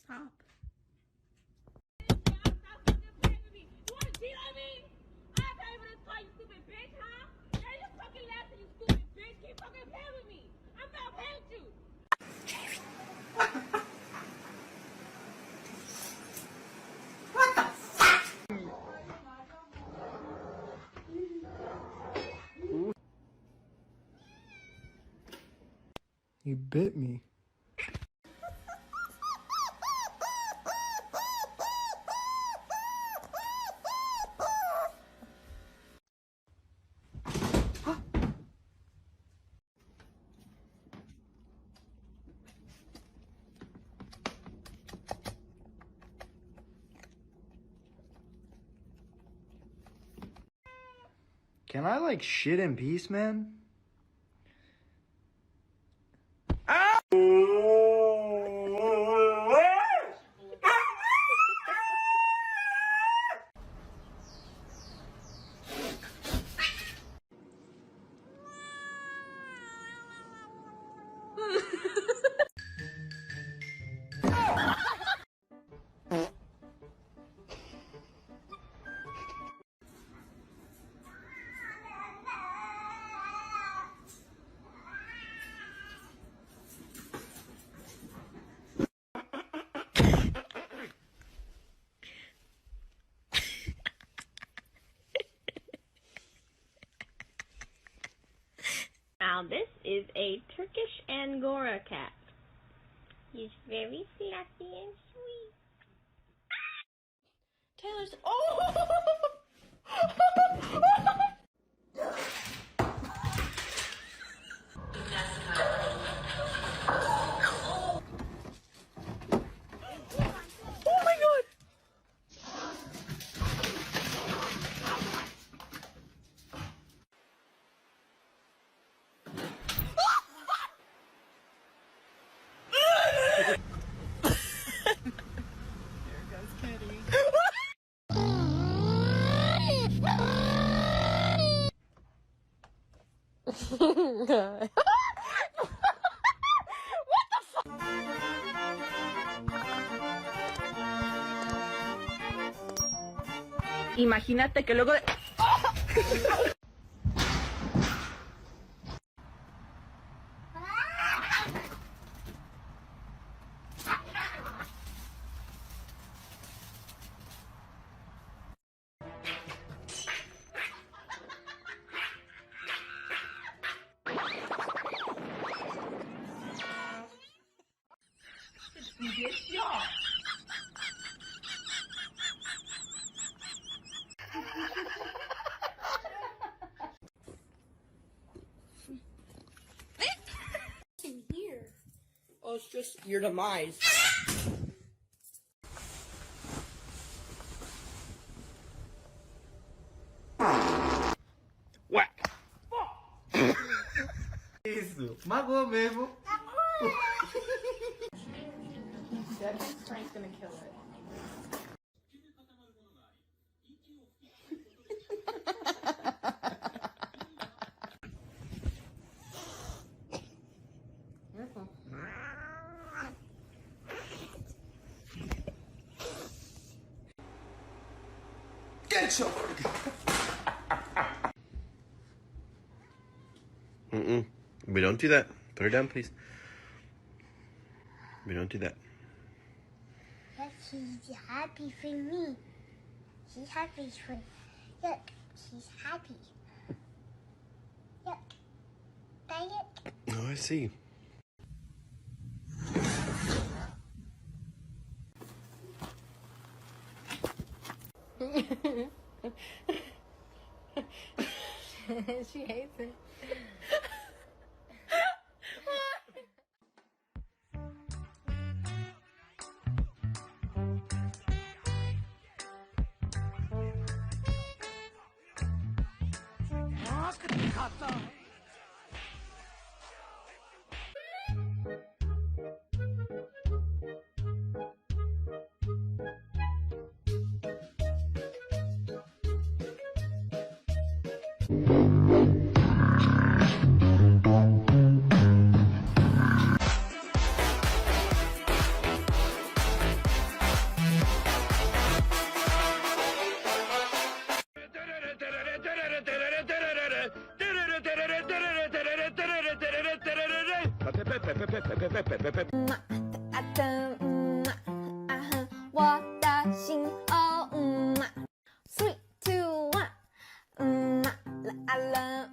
Stop. You bit me. Can I like shit in peace, man? Now this is a Turkish Angora cat. He's very fluffy and sweet. Taylor's God. Imagínate que luego de... Here. Oh, it's just your demise. Whack! Isso, magoou mesmo. Frank's gonna kill it. Get your... We don't do that. Put her down, please. We don't do that. She's happy for me. She's happy for... Look, she's happy. Look. Look. Oh, I see. She hates it. 我的心哦，3, 2, 1，啦啦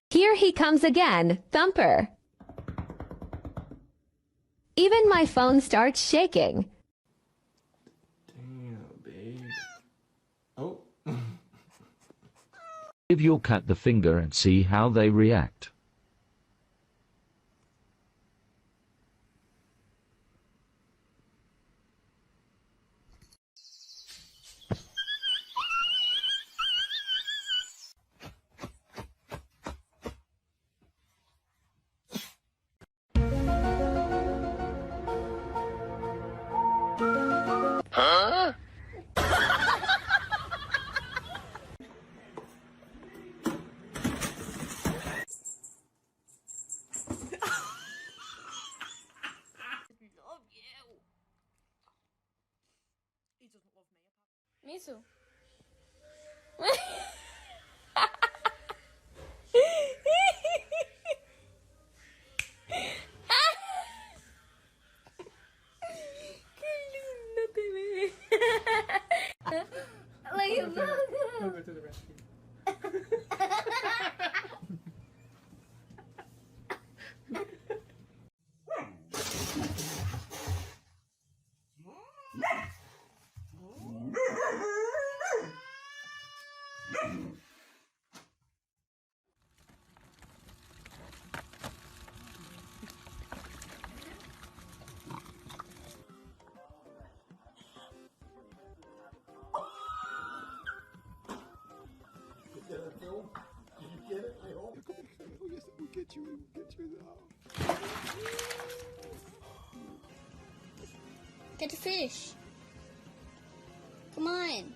Here he comes again, Thumper. Even my phone starts shaking. Damn, babe. Oh. Give your cat the finger and see how they react. Me too. Qué lindo te ves. Like, We'll go to the restroom. We'll get you the house. Get the fish. Come on.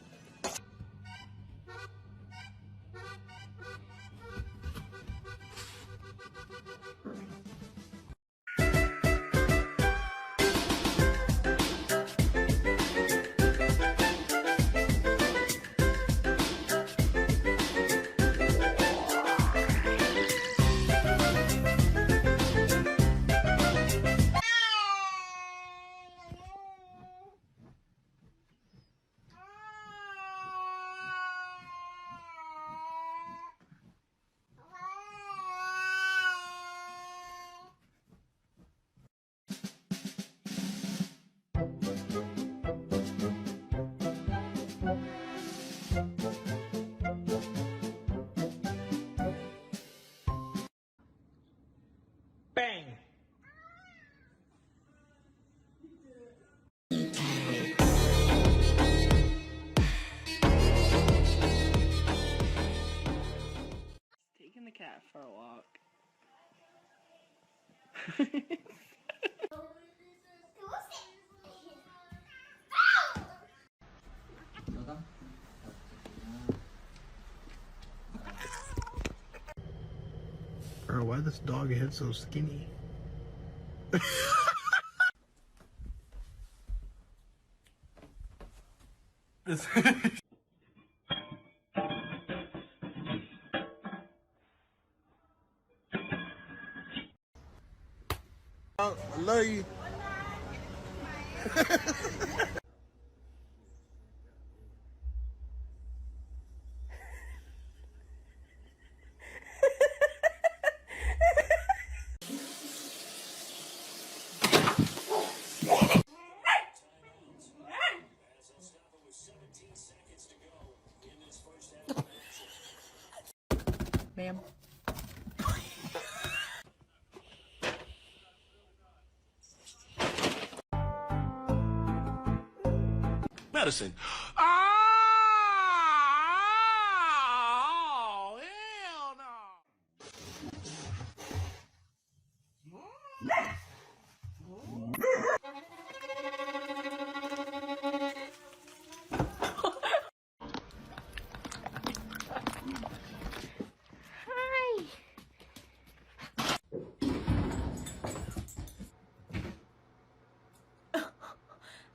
Bang! Taking the cat for a walk. Bro, why this dog head so skinny? I love you. Ma'am. medicine. Oh, hell no. Hi.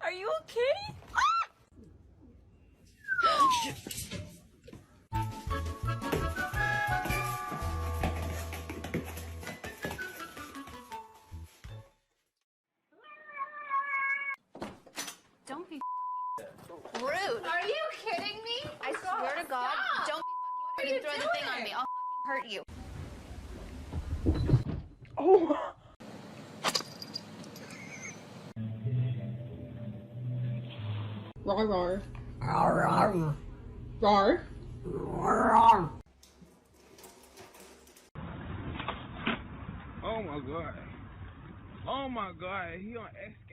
Are you okay? Don't be rude. Are you kidding me? I swear to God, don't be rude and throw the thing on me. I'll hurt you. Oh. Rar rar. Rar rar. Rar. Oh my god. Oh my god. He on X.